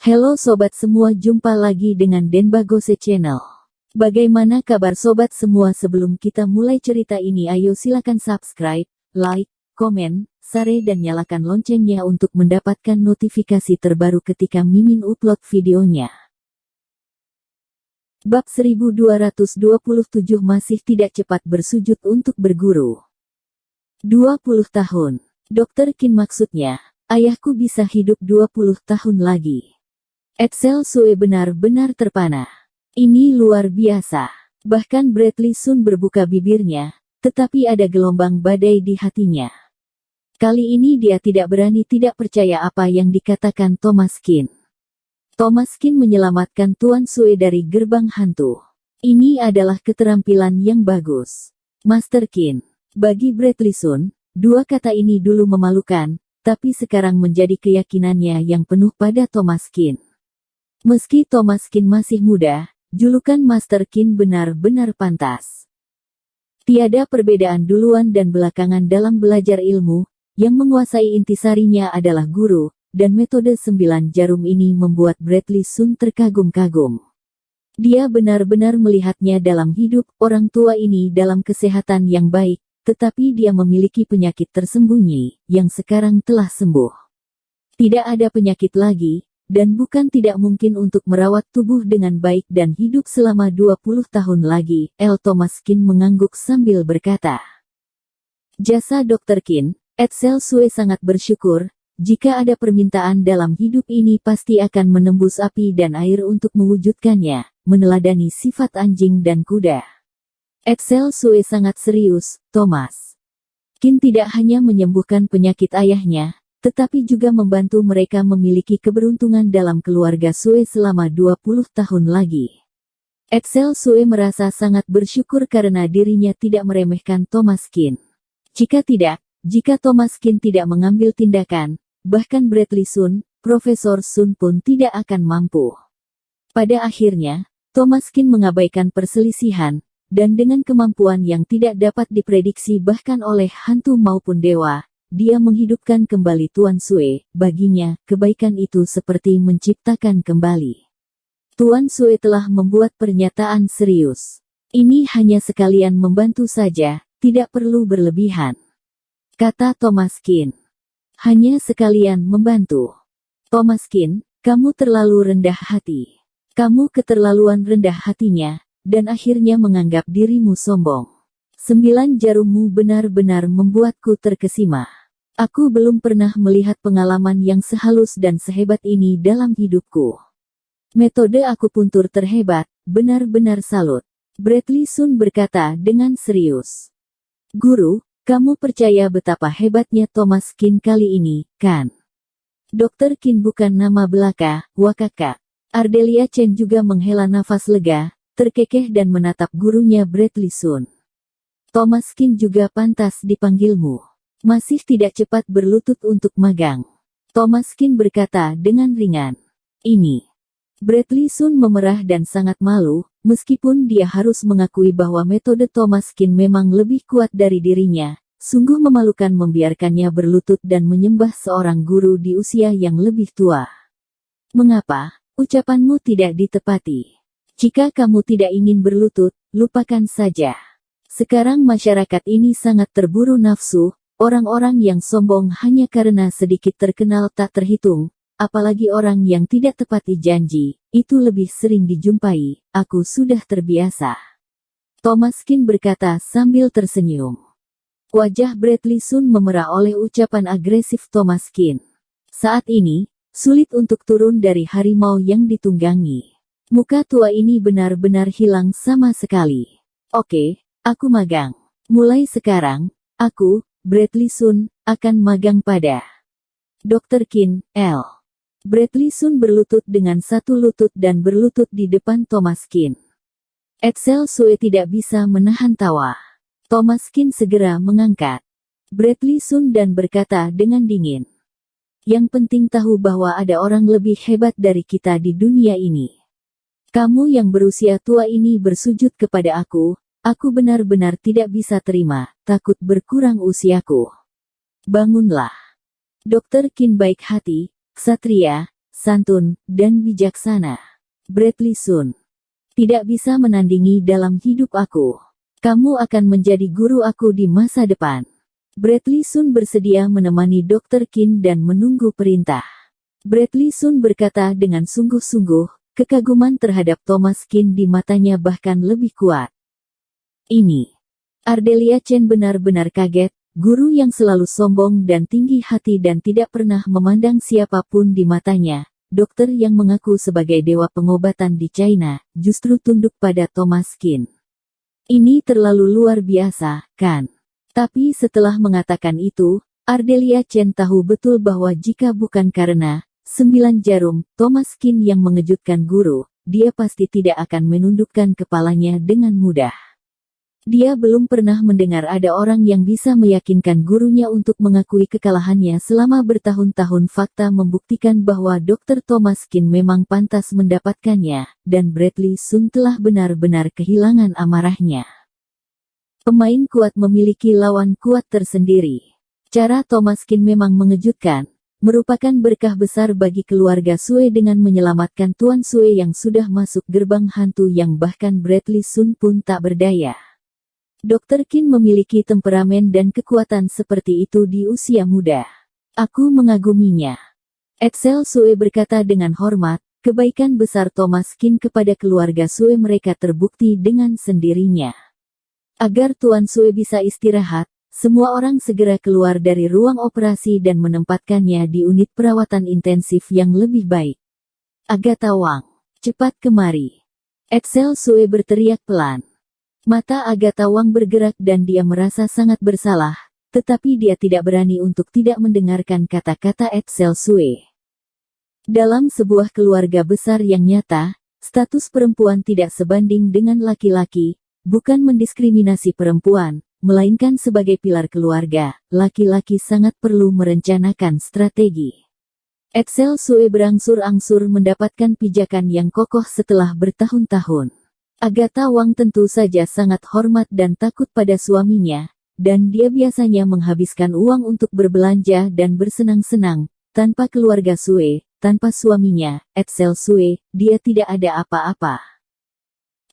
Halo sobat semua, jumpa lagi dengan Denbagose Channel. Bagaimana kabar sobat semua? Sebelum kita mulai cerita ini, ayo silakan subscribe, like, komen, share dan nyalakan loncengnya untuk mendapatkan notifikasi terbaru ketika Mimin upload videonya. Bab 1227 masih tidak cepat bersujud untuk berguru. 20 tahun. Dr. Qin maksudnya, ayahku bisa hidup 20 tahun lagi. Edsel Sue benar-benar terpana. Ini luar biasa. Bahkan Bradley Sun berbuka bibirnya, tetapi ada gelombang badai di hatinya. Kali ini dia tidak berani tidak percaya apa yang dikatakan Thomas Qin. Thomas Qin menyelamatkan Tuan Sue dari gerbang hantu. Ini adalah keterampilan yang bagus. Master Qin. Bagi Bradley Sun, dua kata ini dulu memalukan, tapi sekarang menjadi keyakinannya yang penuh pada Thomas Qin. Meski Thomas Qin masih muda, julukan Master Qin benar-benar pantas. Tiada perbedaan duluan dan belakangan dalam belajar ilmu, yang menguasai intisarinya adalah guru, dan metode 9 jarum ini membuat Bradley Sun terkagum-kagum. Dia benar-benar melihatnya dalam hidup orang tua ini dalam kesehatan yang baik, tetapi dia memiliki penyakit tersembunyi, yang sekarang telah sembuh. Tidak ada penyakit lagi, dan bukan tidak mungkin untuk merawat tubuh dengan baik dan hidup selama 20 tahun lagi. Thomas Qin mengangguk sambil berkata, "Jasa Dr. Qin, Edsel Sue sangat bersyukur. Jika ada permintaan dalam hidup ini pasti akan menembus api dan air untuk mewujudkannya, meneladani sifat anjing dan kuda." Edsel Sue sangat serius, Thomas Qin tidak hanya menyembuhkan penyakit ayahnya, tetapi juga membantu mereka memiliki keberuntungan dalam keluarga Sue selama 20 tahun lagi. Edsel Sue merasa sangat bersyukur karena dirinya tidak meremehkan Thomas Qin. Jika Thomas Qin tidak mengambil tindakan, bahkan Bradley Sun, Profesor Sun pun tidak akan mampu. Pada akhirnya, Thomas Qin mengabaikan perselisihan, dan dengan kemampuan yang tidak dapat diprediksi bahkan oleh hantu maupun dewa, dia menghidupkan kembali Tuan Sue. Baginya, kebaikan itu seperti menciptakan kembali. Tuan Sue telah membuat pernyataan serius. "Ini hanya sekalian membantu saja, tidak perlu berlebihan," kata Thomas Qin. "Hanya sekalian membantu." "Thomas Qin, kamu terlalu rendah hati. Kamu keterlaluan rendah hatinya, dan akhirnya menganggap dirimu sombong. 9 jarummu benar-benar membuatku terkesima. Aku belum pernah melihat pengalaman yang sehalus dan sehebat ini dalam hidupku. Metode akupuntur terhebat, benar-benar salut." Bradley Sun berkata dengan serius. "Guru, kamu percaya betapa hebatnya Thomas Qin kali ini, kan?" Dr. Qin bukan nama belaka, Wakaka. Ardelia Chen juga menghela nafas lega, terkekeh dan menatap gurunya Bradley Sun. "Thomas Qin juga pantas dipanggilmu. Masih tidak cepat berlutut untuk magang," Thomas Qin berkata dengan ringan. "Ini." Bradley Sun memerah dan sangat malu, meskipun dia harus mengakui bahwa metode Thomas Qin memang lebih kuat dari dirinya. Sungguh memalukan membiarkannya berlutut dan menyembah seorang guru di usia yang lebih tua. "Mengapa ucapanmu tidak ditepati? Jika kamu tidak ingin berlutut, lupakan saja. Sekarang masyarakat ini sangat terburu nafsu, orang-orang yang sombong hanya karena sedikit terkenal tak terhitung, apalagi orang yang tidak tepati janji, itu lebih sering dijumpai. Aku sudah terbiasa," Thomas Qin berkata sambil tersenyum. Wajah Bradley Sun memerah oleh ucapan agresif Thomas Qin. Saat ini, sulit untuk turun dari harimau yang ditunggangi. Muka tua ini benar-benar hilang sama sekali. "Oke, aku magang. Mulai sekarang, aku, Bradley Sun, akan magang pada Dr. Qin, L." Bradley Sun berlutut dengan satu lutut dan berlutut di depan Thomas Qin. Edsel Sue tidak bisa menahan tawa. Thomas Qin segera mengangkat Bradley Sun dan berkata dengan dingin, "Yang penting tahu bahwa ada orang lebih hebat dari kita di dunia ini. Kamu yang berusia tua ini bersujud kepada aku benar-benar tidak bisa terima, takut berkurang usiaku. Bangunlah." Dr. Qin baik hati, "Ksatria, santun, dan bijaksana. Bradley Sun tidak bisa menandingi dalam hidup aku. Kamu akan menjadi guru aku di masa depan. Bradley Sun bersedia menemani Dr. Qin dan menunggu perintah. Bradley Sun berkata dengan sungguh-sungguh, kekaguman terhadap Thomas Qin di matanya bahkan lebih kuat. Ini. Ardelia Chen benar-benar kaget, guru yang selalu sombong dan tinggi hati dan tidak pernah memandang siapapun di matanya. Dokter yang mengaku sebagai dewa pengobatan di China, justru tunduk pada Thomas Qin. Ini terlalu luar biasa, kan? Tapi setelah mengatakan itu, Ardelia Chen tahu betul bahwa jika bukan karena 9 jarum Thomas Qin yang mengejutkan guru, dia pasti tidak akan menundukkan kepalanya dengan mudah. Dia belum pernah mendengar ada orang yang bisa meyakinkan gurunya untuk mengakui kekalahannya selama bertahun-tahun. Fakta membuktikan bahwa Dr. Thomas Qin memang pantas mendapatkannya, dan Bradley Sun telah benar-benar kehilangan amarahnya. Pemain kuat memiliki lawan kuat tersendiri. Cara Thomas Qin memang mengejutkan, merupakan berkah besar bagi keluarga Sue dengan menyelamatkan Tuan Sue yang sudah masuk gerbang hantu yang bahkan Bradley Sun pun tak berdaya. Dr. Qin memiliki temperamen dan kekuatan seperti itu di usia muda. Aku mengaguminya. Edsel Sue berkata dengan hormat, kebaikan besar Thomas Qin kepada keluarga Sue mereka terbukti dengan sendirinya. Agar Tuan Sue bisa istirahat, semua orang segera keluar dari ruang operasi dan menempatkannya di unit perawatan intensif yang lebih baik. Agatha Wang, cepat kemari. Edsel Sue berteriak pelan. Mata Agatha Wang bergerak dan dia merasa sangat bersalah, tetapi dia tidak berani untuk tidak mendengarkan kata-kata Edsel Sue. Dalam sebuah keluarga besar yang nyata, status perempuan tidak sebanding dengan laki-laki. Bukan mendiskriminasi perempuan, melainkan sebagai pilar keluarga, laki-laki sangat perlu merencanakan strategi. Edsel Sue berangsur-angsur mendapatkan pijakan yang kokoh setelah bertahun-tahun. Agatha Wang tentu saja sangat hormat dan takut pada suaminya, dan dia biasanya menghabiskan uang untuk berbelanja dan bersenang-senang. Tanpa keluarga Sue, tanpa suaminya, Edsel Sue, dia tidak ada apa-apa.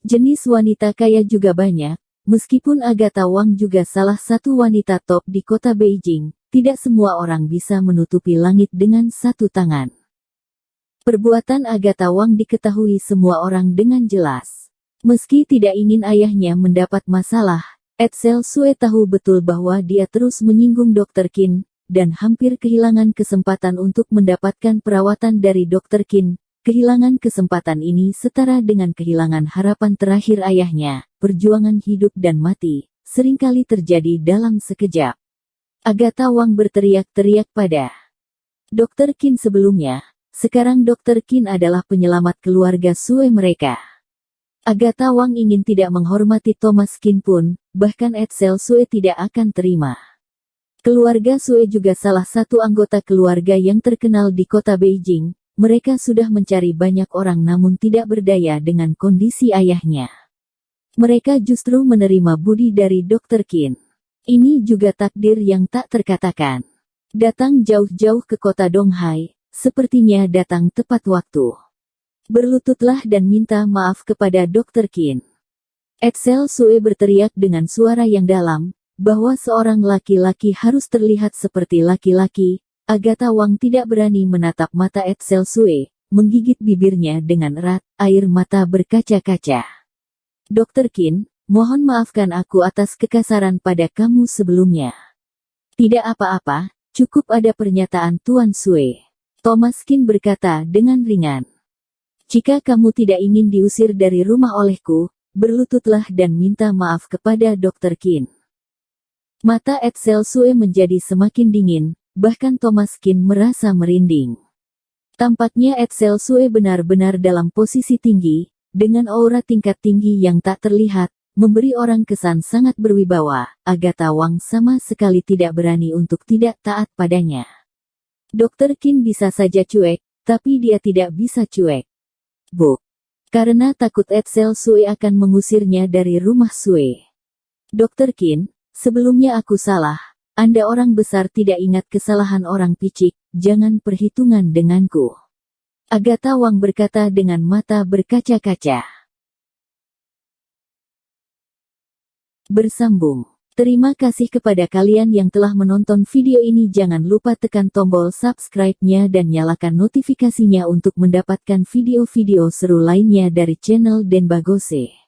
Jenis wanita kaya juga banyak, meskipun Agatha Wang juga salah satu wanita top di kota Beijing, tidak semua orang bisa menutupi langit dengan satu tangan. Perbuatan Agatha Wang diketahui semua orang dengan jelas. Meski tidak ingin ayahnya mendapat masalah, Edsel Sue tahu betul bahwa dia terus menyinggung Dr. Qin, dan hampir kehilangan kesempatan untuk mendapatkan perawatan dari Dr. Qin. Kehilangan kesempatan ini setara dengan kehilangan harapan terakhir ayahnya. Perjuangan hidup dan mati seringkali terjadi dalam sekejap. Agatha Wang berteriak-teriak pada Dr. Qin sebelumnya. Sekarang Dr. Qin adalah penyelamat keluarga Sue mereka. Agatha Wang ingin tidak menghormati Thomas Qin pun, bahkan Edsel Sue tidak akan terima. Keluarga Sue juga salah satu anggota keluarga yang terkenal di kota Beijing. Mereka sudah mencari banyak orang namun tidak berdaya dengan kondisi ayahnya. Mereka justru menerima budi dari Dr. Qin. Ini juga takdir yang tak terkatakan. Datang jauh-jauh ke kota Donghai, sepertinya datang tepat waktu. Berlututlah dan minta maaf kepada Dr. Qin. Edsel Sue berteriak dengan suara yang dalam, bahwa seorang laki-laki harus terlihat seperti laki-laki. Agatha Wang tidak berani menatap mata Edsel Sue, menggigit bibirnya dengan erat, air mata berkaca-kaca. Dr. Qin, mohon maafkan aku atas kekasaran pada kamu sebelumnya. Tidak apa-apa, cukup ada pernyataan Tuan Sue. Thomas Qin berkata dengan ringan. Jika kamu tidak ingin diusir dari rumah olehku, berlututlah dan minta maaf kepada Dr. Qin. Mata Edsel Sue menjadi semakin dingin. Bahkan Thomas Qin merasa merinding. Tampaknya Edsel Sue benar-benar dalam posisi tinggi, dengan aura tingkat tinggi yang tak terlihat, memberi orang kesan sangat berwibawa. Agatha Wang sama sekali tidak berani untuk tidak taat padanya. Dr. Qin bisa saja cuek, tapi dia tidak bisa cuek. Karena takut Edsel Sue akan mengusirnya dari rumah Sue. Dr. Qin, sebelumnya aku salah. Anda orang besar tidak ingat kesalahan orang picik, jangan perhitungan denganku. Agatha Wang berkata dengan mata berkaca-kaca. Bersambung. Terima kasih kepada kalian yang telah menonton video ini. Jangan lupa tekan tombol subscribe-nya dan nyalakan notifikasinya untuk mendapatkan video-video seru lainnya dari channel Denbagose.